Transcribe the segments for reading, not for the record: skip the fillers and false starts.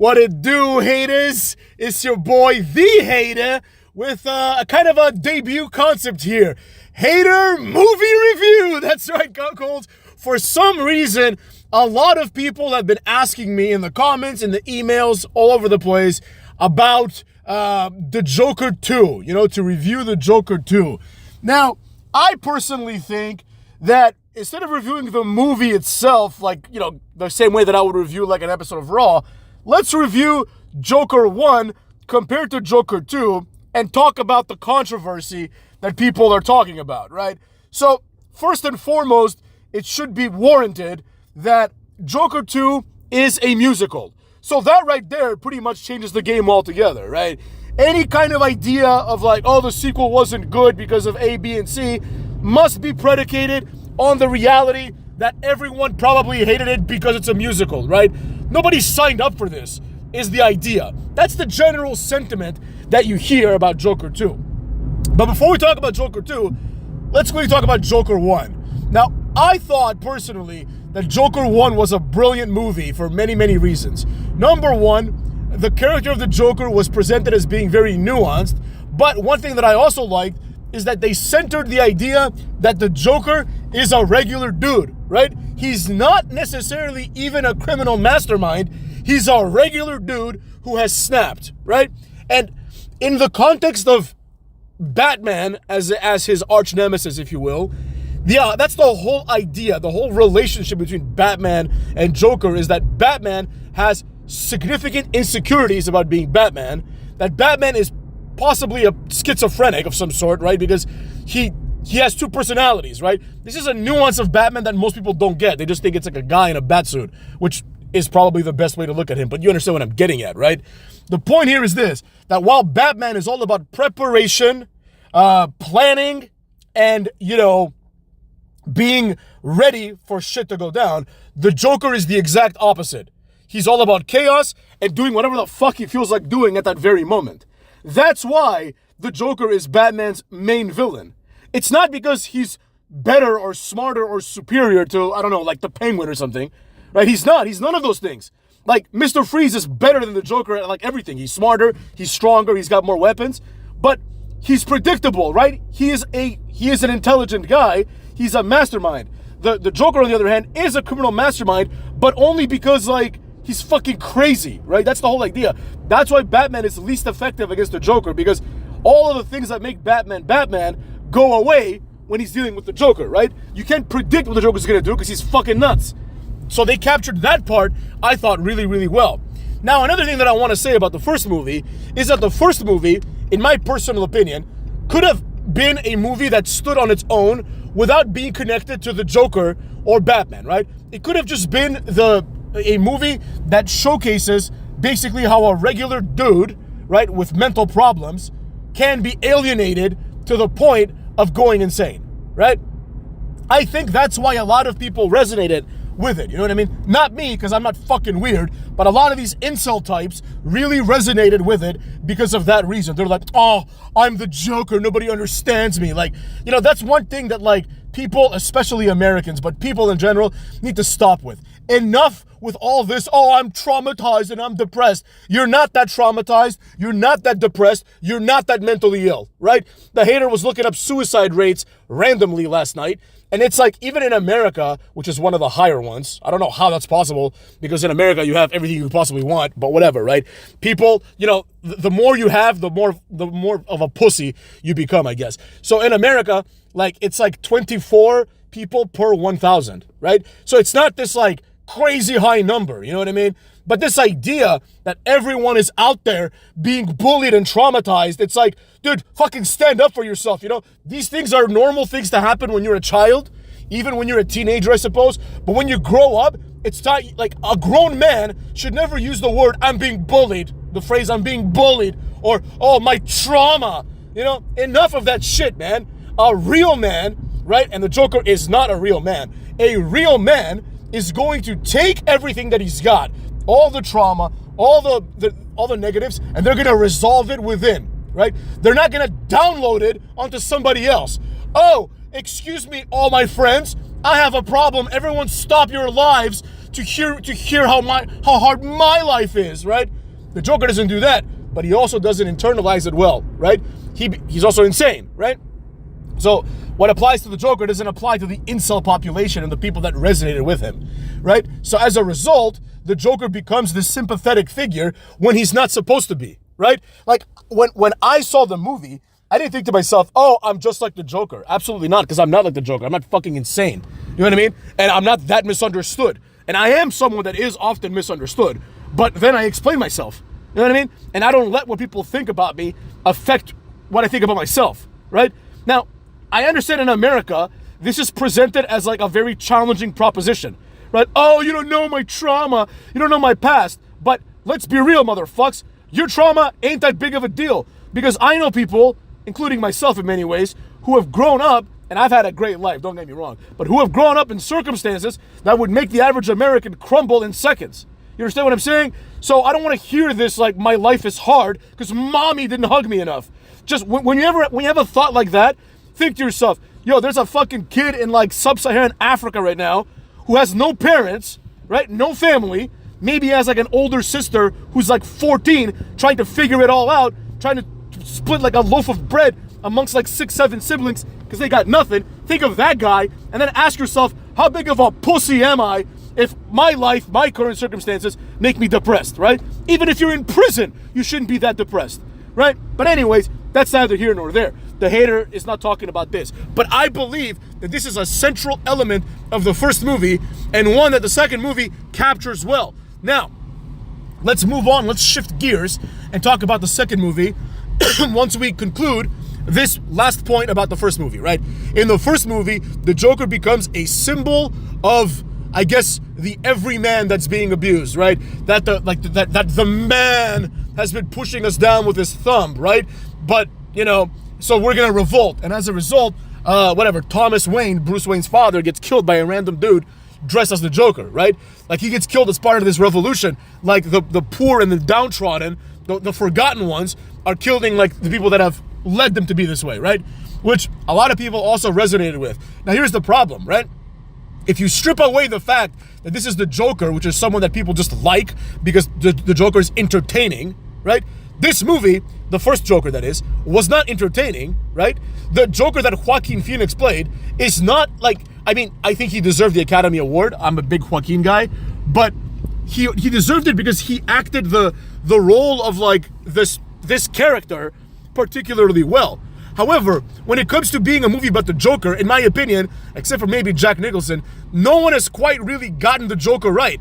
What it do, haters? It's your boy, The Hater, with a kind of a debut concept here. Hater movie review. That's right, cuckolds. For some reason, a lot of people have been asking me in the comments, in the emails, all over the place about the Joker 2, to review the Joker 2. Now, I personally think that instead of reviewing the movie itself, like, the same way that I would review like an episode of Raw, let's review Joker 1 compared to Joker 2 and talk about the controversy that people are talking about, right? So, first and foremost, it should be warranted that Joker 2 is a musical. So that right there pretty much changes the game altogether, right? Any kind of idea of like, oh, the sequel wasn't good because of A, B, and C must be predicated on the reality that everyone probably hated it because it's a musical, right? Nobody signed up for this, is the idea. That's the general sentiment that you hear about Joker 2. But before we talk about Joker 2, let's quickly talk about Joker 1. Now, I thought personally that Joker 1 was a brilliant movie for many, many reasons. Number one, the character of the Joker was presented as being very nuanced, but one thing that I also liked is that they centered the idea that the Joker is a regular dude, right? He's not necessarily even a criminal mastermind. He's a regular dude who has snapped, right? And in the context of Batman as his arch nemesis, if you will, yeah, that's the whole idea. The whole relationship between Batman and Joker is that Batman has significant insecurities about being Batman, that Batman is possibly a schizophrenic of some sort, right? Because he has two personalities, right? This is a nuance of Batman that most people don't get. They just think it's like a guy in a bat suit, which is probably the best way to look at him, but you understand what I'm getting at, right? The point here is this, that while Batman is all about preparation, planning, and, being ready for shit to go down, the Joker is the exact opposite. He's all about chaos and doing whatever the fuck he feels like doing at that very moment. That's why the Joker is Batman's main villain. It's not because he's better or smarter or superior to, I don't know, like the Penguin or something, right? He's not. He's none of those things. Like, Mr. Freeze is better than the Joker at like everything. He's smarter, he's stronger, he's got more weapons, but he's predictable, right? He is an intelligent guy. He's a mastermind. The Joker, on the other hand, is a criminal mastermind, but only because, like, he's fucking crazy, right? That's the whole idea. That's why Batman is least effective against the Joker, because all of the things that make Batman go away when he's dealing with the Joker, right? You can't predict what the Joker's gonna do because he's fucking nuts. So they captured that part, I thought, really, really well. Now, another thing that I want to say about the first movie is that the first movie, in my personal opinion, could have been a movie that stood on its own without being connected to the Joker or Batman, right? It could have just been a movie that showcases basically how a regular dude, right, with mental problems can be alienated to the point of going insane, right? I think that's why a lot of people resonated with it, you know what I mean? Not me, because I'm not fucking weird, but a lot of these incel types really resonated with it because of that reason. They're like, oh, I'm the Joker, nobody understands me. Like, that's one thing that, like, people, especially Americans, but people in general, need to stop with. Enough with all this, oh, I'm traumatized and I'm depressed. You're not that traumatized, you're not that depressed, you're not that mentally ill, right? The Hater was looking up suicide rates randomly last night, and it's like, even in America, which is one of the higher ones, I don't know how that's possible, because in America you have everything you could possibly want, but whatever, right? People, the more you have, the more of a pussy you become, I guess. So in America, like, it's like 24 people per 1,000, right? So it's not this like crazy high number, you know what I mean? But this idea that everyone is out there being bullied and traumatized, it's like, dude, fucking stand up for yourself, These things are normal things to happen when you're a child, even when you're a teenager, I suppose. But when you grow up, it's not, like, a grown man should never use the word, I'm being bullied, the phrase, I'm being bullied, or, oh, my trauma, Enough of that shit, man. A real man, right? And the Joker is not a real man. A real man is going to take everything that he's got, all the trauma, all the negatives, and they're going to resolve it within, right? They're not going to download it onto somebody else. Oh, excuse me, all my friends, I have a problem. Everyone stop your lives. to hear how hard my life is, right? The Joker doesn't do that, but he also doesn't internalize it well, right? He's also insane, right? So what applies to the Joker doesn't apply to the incel population and the people that resonated with him, right? So as a result, the Joker becomes this sympathetic figure when he's not supposed to be, right? Like when I saw the movie, I didn't think to myself, oh, I'm just like the Joker. Absolutely not, because I'm not like the Joker. I'm not fucking insane. You know what I mean? And I'm not that misunderstood. And I am someone that is often misunderstood. But then I explain myself. You know what I mean? And I don't let what people think about me affect what I think about myself, right? Now, I understand in America, this is presented as like a very challenging proposition, right? Oh, you don't know my trauma. You don't know my past. But let's be real, motherfucks. Your trauma ain't that big of a deal. Because I know people, including myself in many ways, who have grown up, and I've had a great life, don't get me wrong, but who have grown up in circumstances that would make the average American crumble in seconds. You understand what I'm saying? So I don't want to hear this like my life is hard because mommy didn't hug me enough. Just when you have a thought like that, think to yourself, yo, there's a fucking kid in like sub-Saharan Africa right now who has no parents, right? No family. Maybe has like an older sister who's like 14 trying to figure it all out, trying to split like a loaf of bread amongst like 6, 7 siblings because they got nothing. Think of that guy and then ask yourself, how big of a pussy am I if my life, my current circumstances make me depressed, right? Even if you're in prison, you shouldn't be that depressed, right? But anyways, that's neither here nor there. The hater is not talking about this. But I believe that this is a central element of the first movie and one that the second movie captures well. Now, let's move on. Let's shift gears and talk about the second movie once we conclude this last point about the first movie, right? In the first movie, the Joker becomes a symbol of, I guess, the everyman that's being abused, right? That the man has been pushing us down with his thumb, right? But, you know, so we're gonna revolt. And as a result, Thomas Wayne, Bruce Wayne's father, gets killed by a random dude dressed as the Joker, right? Like, he gets killed as part of this revolution. Like, the poor and the downtrodden, the forgotten ones, are killing, like, the people that have led them to be this way, right? Which a lot of people also resonated with. Now, here's the problem, right? If you strip away the fact that this is the Joker, which is someone that people just like because the Joker is entertaining, right? This movie, the first Joker that is, was not entertaining, right? The Joker that Joaquin Phoenix played is not like, I mean, I think he deserved the Academy Award. I'm a big Joaquin guy, but he deserved it because he acted the role of like this character particularly well. However, when it comes to being a movie about the Joker, in my opinion, except for maybe Jack Nicholson, no one has quite really gotten the Joker right.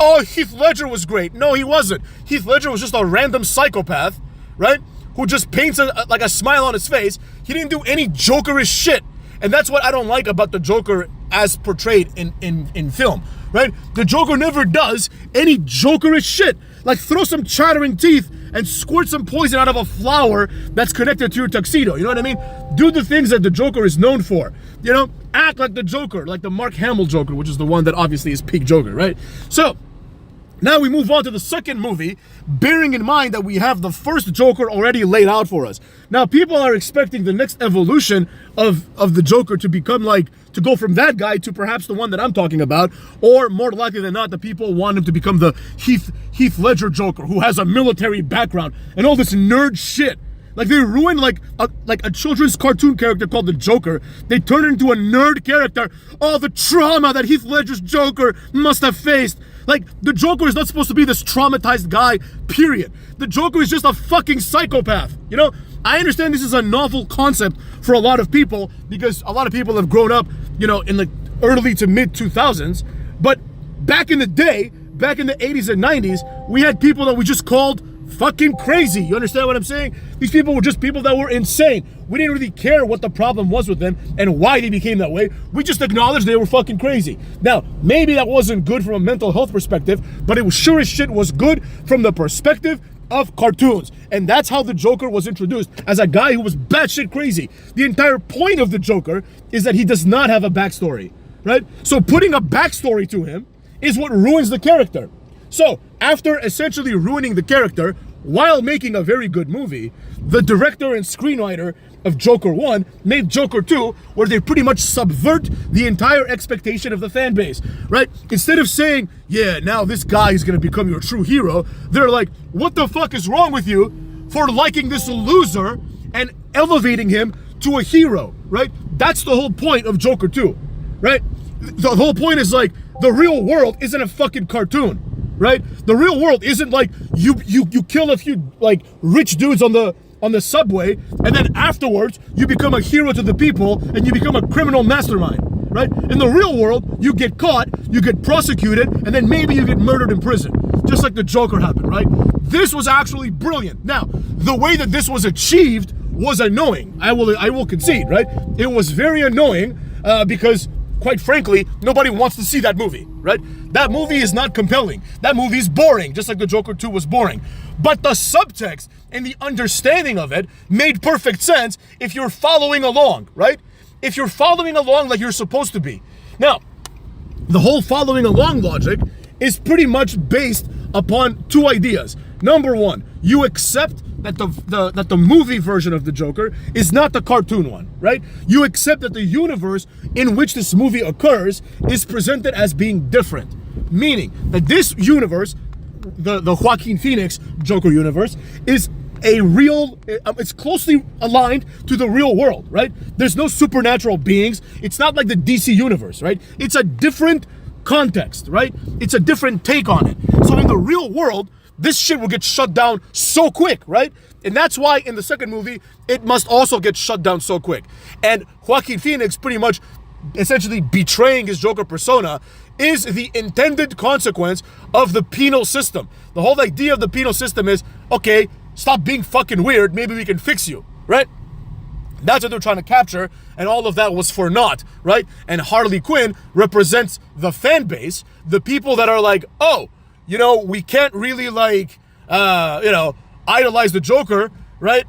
Oh, Heath Ledger was great. No, he wasn't. Heath Ledger was just a random psychopath, right? Who just paints like a smile on his face. He didn't do any Jokerish shit. And that's what I don't like about the Joker as portrayed in film, right? The Joker never does any Jokerish shit. Like throw some chattering teeth and squirt some poison out of a flower that's connected to your tuxedo. You know what I mean? Do the things that the Joker is known for. You know? Act like the Joker, like the Mark Hamill Joker, which is the one that obviously is peak Joker, right? So, now we move on to the second movie, bearing in mind that we have the first Joker already laid out for us. Now, people are expecting the next evolution of the Joker to become like, to go from that guy to perhaps the one that I'm talking about, or more likely than not, the people want him to become the Heath Ledger Joker, who has a military background and all this nerd shit. Like, they ruined like a children's cartoon character called the Joker. They turned it into a nerd character. All the trauma that Heath Ledger's Joker must have faced. Like, the Joker is not supposed to be this traumatized guy, period. The Joker is just a fucking psychopath, you know? I understand this is a novel concept for a lot of people because a lot of people have grown up, you know, in the early to mid 2000s. But back in the day, back in the 80s and 90s, we had people that we just called fucking crazy. You understand what I'm saying? These people were just people that were insane. We didn't really care what the problem was with them and why they became that way. We just acknowledged they were fucking crazy. Now, maybe that wasn't good from a mental health perspective, but it was sure as shit was good from the perspective of cartoons. And that's how the Joker was introduced, as a guy who was batshit crazy. The entire point of the Joker is that he does not have a backstory, right? So putting a backstory to him is what ruins the character. So, after essentially ruining the character, while making a very good movie, the director and screenwriter of Joker 1 made Joker 2, where they pretty much subvert the entire expectation of the fan base, right? Instead of saying, yeah, now this guy is gonna become your true hero, they're like, what the fuck is wrong with you for liking this loser and elevating him to a hero, right? That's the whole point of Joker 2, right? The whole point is like, the real world isn't a fucking cartoon, right? The real world isn't like you kill a few like rich dudes on the subway, and then afterwards you become a hero to the people and you become a criminal mastermind, right? In the real world, you get caught, you get prosecuted, and then maybe you get murdered in prison, just like the Joker happened, right? This was actually brilliant. Now, the way that this was achieved was annoying. I will concede, right? It was very annoying because, quite frankly, nobody wants to see that movie, right? That movie is not compelling. That movie is boring, just like the Joker 2 was boring. But the subtext and the understanding of it made perfect sense if you're following along, right? If you're following along like you're supposed to be. Now, the whole following along logic is pretty much based upon two ideas. Number one, you accept that the movie version of the Joker is not the cartoon one, right? You accept that the universe in which this movie occurs is presented as being different. Meaning that this universe, the Joaquin Phoenix Joker universe, is a real, it's closely aligned to the real world, right? There's no supernatural beings. It's not like the DC universe, right? It's a different context, right? It's a different take on it. So in the real world, this shit will get shut down so quick, right? And that's why in the second movie, it must also get shut down so quick. And Joaquin Phoenix pretty much essentially betraying his Joker persona is the intended consequence of the penal system. The whole idea of the penal system is, okay, stop being fucking weird, maybe we can fix you, right? That's what they're trying to capture, and all of that was for naught, right? And Harley Quinn represents the fan base, the people that are like, oh, you know, we can't really like, idolize the Joker, right?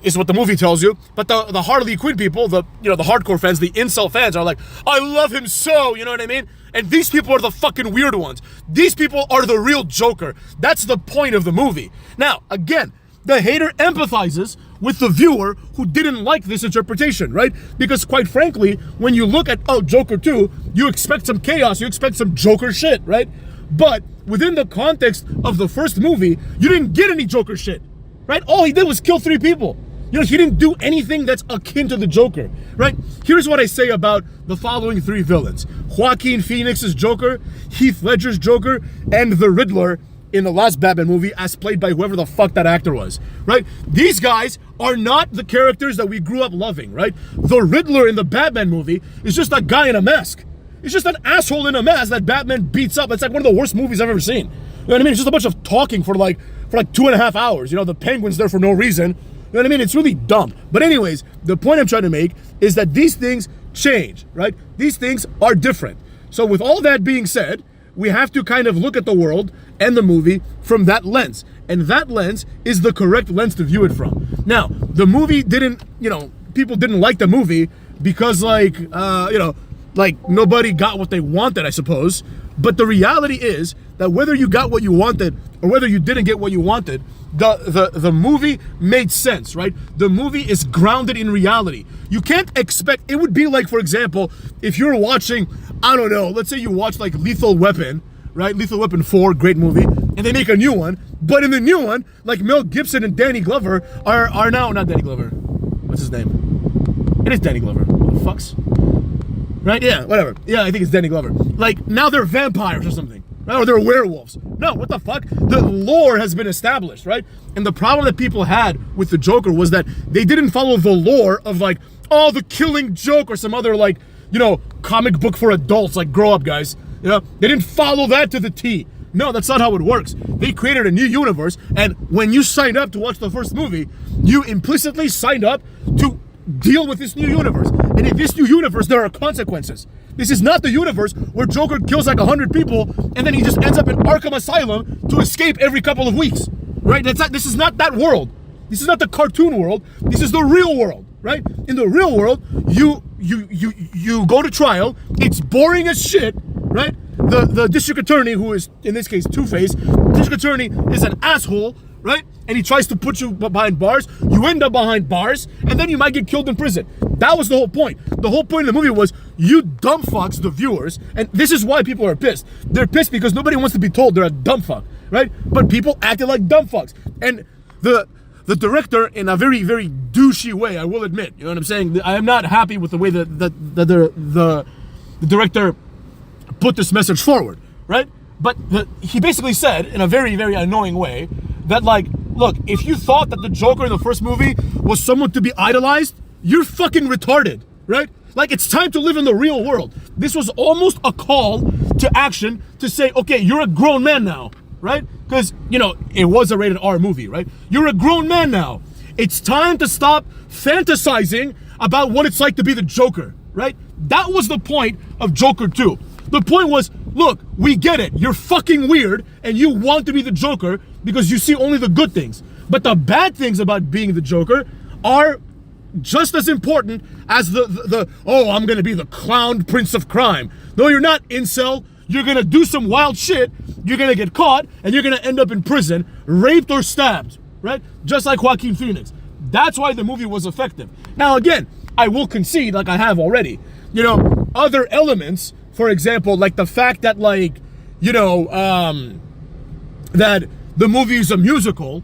Is what the movie tells you. But the Harley Quinn people, the hardcore fans, the incel fans are like, I love him so, you know what I mean? And these people are the fucking weird ones. These people are the real Joker. That's the point of the movie. Now, again, the hater empathizes with the viewer who didn't like this interpretation, right? Because quite frankly, when you look at, Joker 2, you expect some chaos, you expect some Joker shit, right? But within the context of the first movie, you didn't get any Joker shit, right? All he did was kill 3 people. You know, he didn't do anything that's akin to the Joker, right? Here's what I say about the following 3 villains. Joaquin Phoenix's Joker, Heath Ledger's Joker, and the Riddler in the last Batman movie as played by whoever the fuck that actor was, right? These guys are not the characters that we grew up loving, right? The Riddler in the Batman movie is just a guy in a mask. It's just an asshole in a mask that Batman beats up. It's like one of the worst movies I've ever seen. You know what I mean? It's just a bunch of talking for like 2.5 hours. You know, the Penguin's there for no reason. You know what I mean? It's really dumb. But anyways, the point I'm trying to make is that these things change, right? These things are different. So with all that being said, we have to kind of look at the world and the movie from that lens. And that lens is the correct lens to view it from. Now, the movie didn't, people didn't like the movie because like nobody got what they wanted, I suppose. But the reality is that whether you got what you wanted or whether you didn't get what you wanted, the movie made sense, right? The movie is grounded in reality. You can't expect, it would be like, for example, if you're watching, I don't know, let's say you watch like Lethal Weapon, right? Lethal Weapon 4, great movie, and they make a new one, but in the new one, like Mel Gibson and Danny Glover are now, not Danny Glover, what's his name? It is Danny Glover, what the fucks? Right? Yeah, whatever. Yeah, I think it's Danny Glover. Like, now they're vampires or something. Right? Or they're werewolves. No, what the fuck? The lore has been established, right? And the problem that people had with the Joker was that they didn't follow the lore of like, oh, the Killing Joke or some other like, comic book for adults, like grow up guys. They didn't follow that to the T. No, that's not how it works. They created a new universe, and when you signed up to watch the first movie, you implicitly signed up to deal with this new universe. And in this new universe, there are consequences. This is not the universe where Joker kills like 100 people and then he just ends up in Arkham Asylum to escape every couple of weeks, right? This is not that world. This is not the cartoon world. This is the real world, right? In the real world, you go to trial. It's boring as shit, right? The district attorney, who is in this case Two-Face, district attorney is an asshole, right? And he tries to put you behind bars. You end up behind bars, and then you might get killed in prison. That was the whole point. The whole point of the movie was you dumb fucks, the viewers, and this is why people are pissed. They're pissed because nobody wants to be told they're a dumb fuck, right? But people acted like dumb fucks. And the director, in a very, very douchey way, I will admit, you know what I'm saying? I am not happy with the way that the director put this message forward, right? But he basically said, in a very, very annoying way, that like, look, if you thought that the Joker in the first movie was someone to be idolized, you're fucking retarded, right? Like, it's time to live in the real world. This was almost a call to action to say, okay, you're a grown man now, right? Because, you know, it was a rated R movie, right? You're a grown man now. It's time to stop fantasizing about what it's like to be the Joker, right? That was the point of Joker 2. The point was, look, we get it. You're fucking weird and you want to be the Joker because you see only the good things. But the bad things about being the Joker are just as important as oh, I'm gonna be the clown prince of crime. No, you're not, incel. You're gonna do some wild shit, you're gonna get caught, and you're gonna end up in prison, raped or stabbed, right? Just like Joaquin Phoenix. That's why the movie was effective. Now again, I will concede, like I have already, you know, other elements, for example, like the fact that, like, you know, that the movie is a musical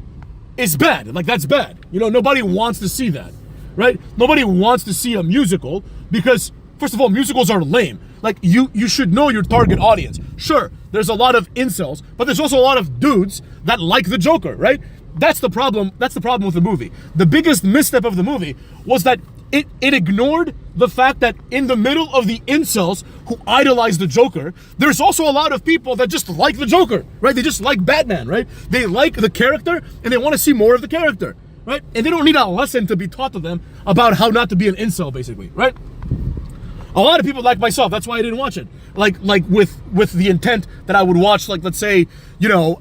is bad. Like, that's bad. You know, nobody wants to see that, right? Nobody wants to see a musical because, first of all, musicals are lame. Like, you should know your target audience. Sure, there's a lot of incels, but there's also a lot of dudes that like the Joker, right? That's the problem. That's the problem with the movie. The biggest misstep of the movie was that it ignored the fact that in the middle of the incels who idolize the Joker, there's also a lot of people that just like the Joker, right? They just like Batman, right? They like the character and they want to see more of the character, right? And they don't need a lesson to be taught to them about how not to be an incel, basically, right? A lot of people like myself, that's why I didn't watch it. Like with the intent that I would watch, like, let's say, you know,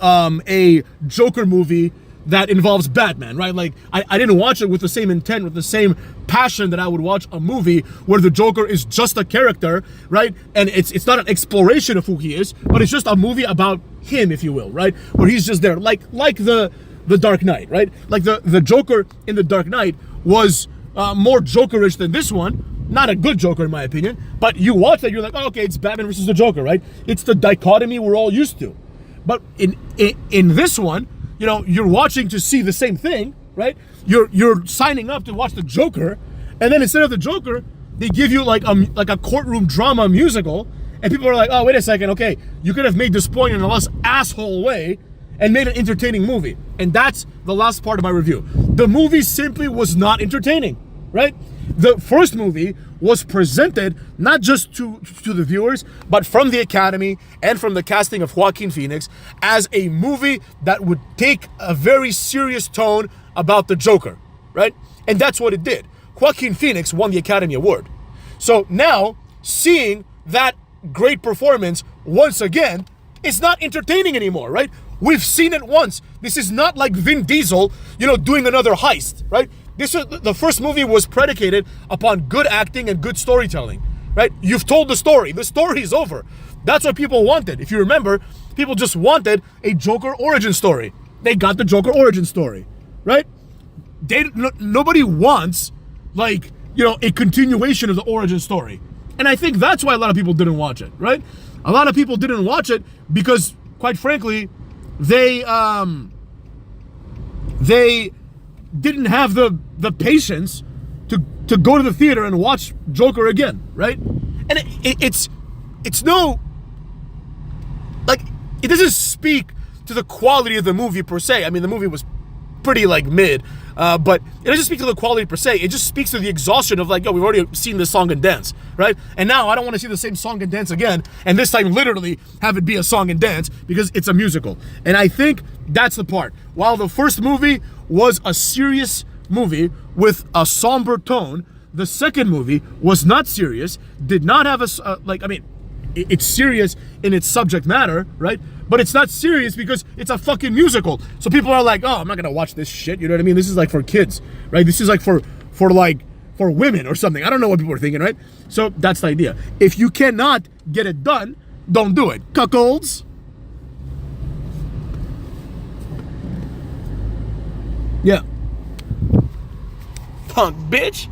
a Joker movie that involves Batman, right? Like, I didn't watch it with the same intent, with the same passion that I would watch a movie where the Joker is just a character, right? And it's not an exploration of who he is, but it's just a movie about him, if you will, right? Where he's just there, like the Dark Knight, right? Like the Joker in the Dark Knight was more Jokerish than this one. Not a good Joker, in my opinion, but you watch that, you're like, oh, okay, it's Batman versus the Joker, right? It's the dichotomy we're all used to. But in this one, you know, you're watching to see the same thing, right? You're signing up to watch the Joker, and then instead of the Joker, they give you like a courtroom drama musical, and people are like, oh, wait a second, okay, you could have made this point in a less asshole way and made an entertaining movie. And that's the last part of my review. The movie simply was not entertaining, right? The first movie was presented not just to the viewers, but from the Academy and from the casting of Joaquin Phoenix as a movie that would take a very serious tone about the Joker, right? And that's what it did. Joaquin Phoenix won the Academy Award. So now, seeing that great performance once again, it's not entertaining anymore, right? We've seen it once. This is not like Vin Diesel, you know, doing another heist, right? The first movie was predicated upon good acting and good storytelling, right? You've told the story. The story is over. That's what people wanted. If you remember, people just wanted a Joker origin story. They got the Joker origin story, right? Nobody wants, like, you know, a continuation of the origin story. And I think that's why a lot of people didn't watch it, right? A lot of people didn't watch it because, quite frankly, they didn't have the patience to go to the theater and watch Joker again, right? And it's no, like, it doesn't speak to the quality of the movie per se. I mean, the movie was pretty, like, mid, but it doesn't speak to the quality per se. It just speaks to the exhaustion of, like, yo, we've already seen this song and dance, right? And now I don't want to see the same song and dance again, and this time literally have it be a song and dance because it's a musical. And I think that's the part. While the first movie was a serious movie with a somber tone, the second movie was not serious, did not have it's serious in its subject matter, right? But it's not serious because it's a fucking musical. So people are like, oh, I'm not gonna watch this shit, you know what I mean? This is like for kids, right? This is like for women or something. I don't know what people are thinking, right? So that's the idea. If you cannot get it done, don't do it. Cuckolds. Yeah. Punk bitch.